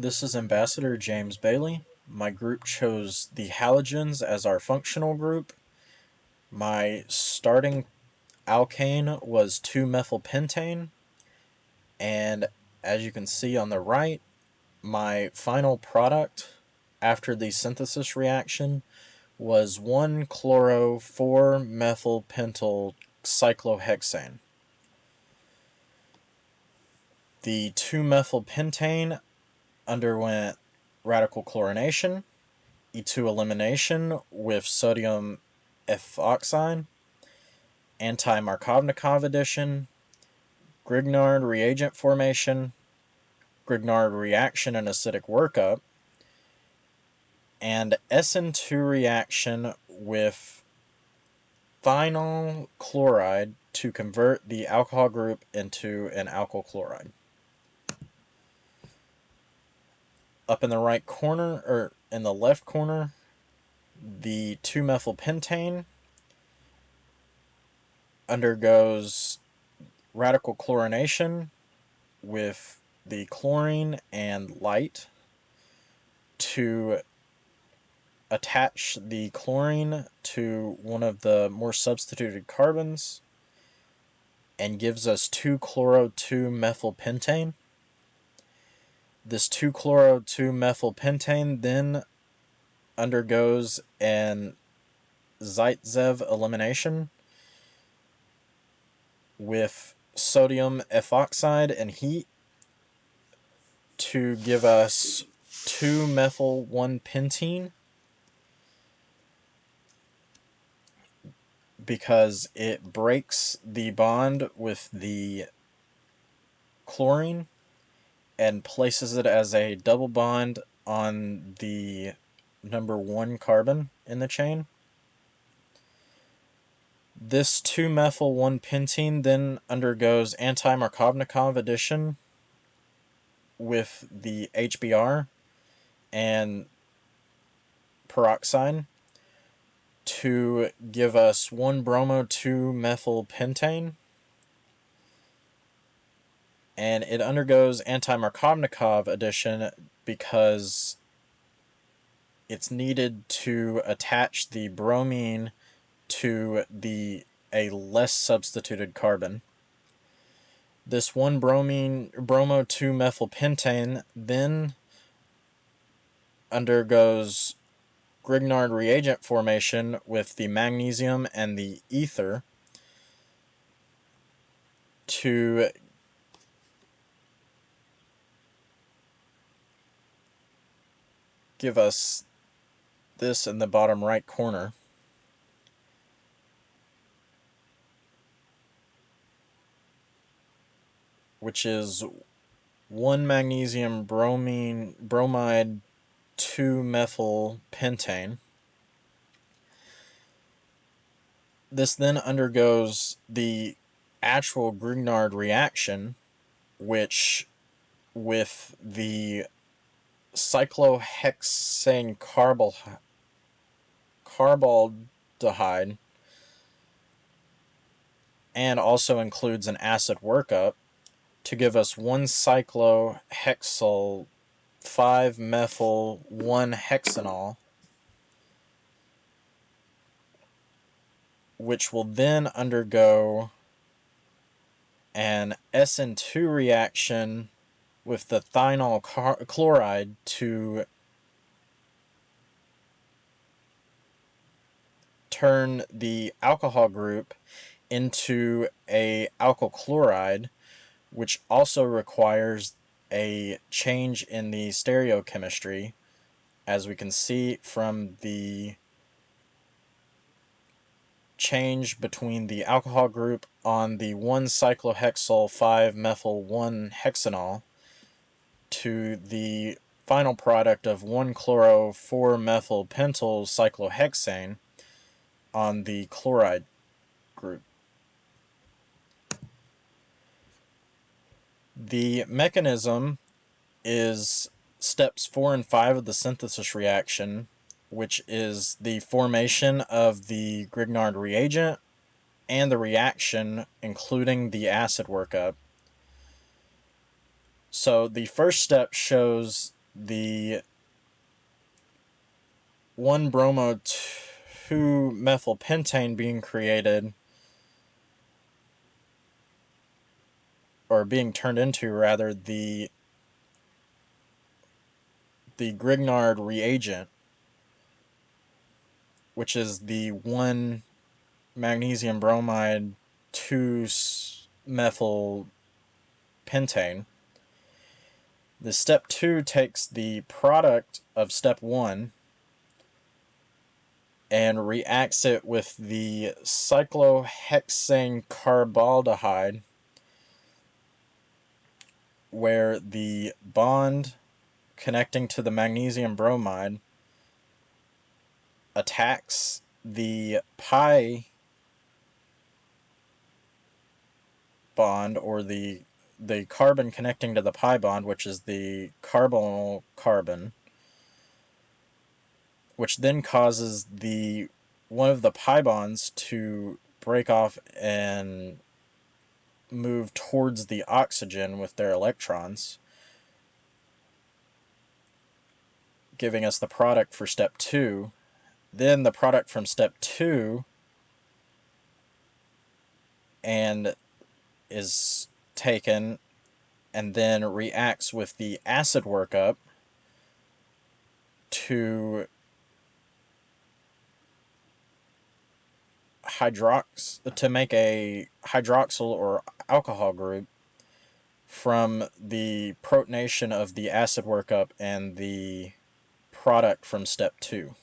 This is Ambassador James Bailey. My group chose the halogens as our functional group. My starting alkane was 2-methylpentane, and as you can see on the right, my final product after the synthesis reaction was 1-chloro-4-methylpentyl cyclohexane. The 2-methylpentane underwent radical chlorination, E2 elimination with sodium ethoxide, anti-Markovnikov addition, Grignard reagent formation, Grignard reaction and acidic workup, and SN2 reaction with thionyl chloride to convert the alcohol group into an alkyl chloride. Up in the right corner, or in the left corner, the 2-methylpentane undergoes radical chlorination with the chlorine and light to attach the chlorine to one of the more substituted carbons and gives us 2-chloro-2-methylpentane. This 2-chloro-2-methylpentane then undergoes an Zaitsev elimination with sodium ethoxide and heat to give us 2-methyl-1-pentene, because it breaks the bond with the chlorine and places it as a double bond on the number 1 carbon in the chain. This 2-methyl-1-pentene then undergoes anti-Markovnikov addition with the HBr and peroxide to give us 1-bromo-2-methylpentane, and it undergoes anti-Markovnikov addition because it's needed to attach the bromine to a less substituted carbon. This 1-bromo-2-methylpentane then undergoes Grignard reagent formation with the magnesium and the ether to give us this in the bottom right corner, which is 1-magnesium bromide 2-methylpentane. This then undergoes the actual Grignard reaction, which with the cyclohexane carbaldehyde, and also includes an acid workup to give us 1-cyclohexyl 5-methyl-1-hexanol, which will then undergo an SN2 reaction with the thionyl chloride to turn the alcohol group into a alkyl chloride, which also requires a change in the stereochemistry, as we can see from the change between the alcohol group on the 1-cyclohexyl 5-methyl-1-hexanol to the final product of 1-chloro-4-methylpentyl cyclohexane on the chloride group. The mechanism is steps 4 and 5 of the synthesis reaction, which is the formation of the Grignard reagent and the reaction, including the acid workup. So the first step shows the 1-bromo-2-methylpentane being created, or being turned into rather, the Grignard reagent, which is the 1 magnesium bromide 2 methyl pentane. The step 2 takes the product of step 1 and reacts it with the cyclohexane carbaldehyde, where the bond connecting to the magnesium bromide attacks the pi bond, or the carbon connecting to the pi bond, which is the carbonyl carbon, which then causes the one of the pi bonds to break off and move towards the oxygen with their electrons, giving us the product for step 2. Then the product from step 2 and is taken and then reacts with the acid workup to make a hydroxyl or alcohol group from the protonation of the acid workup and the product from step 2.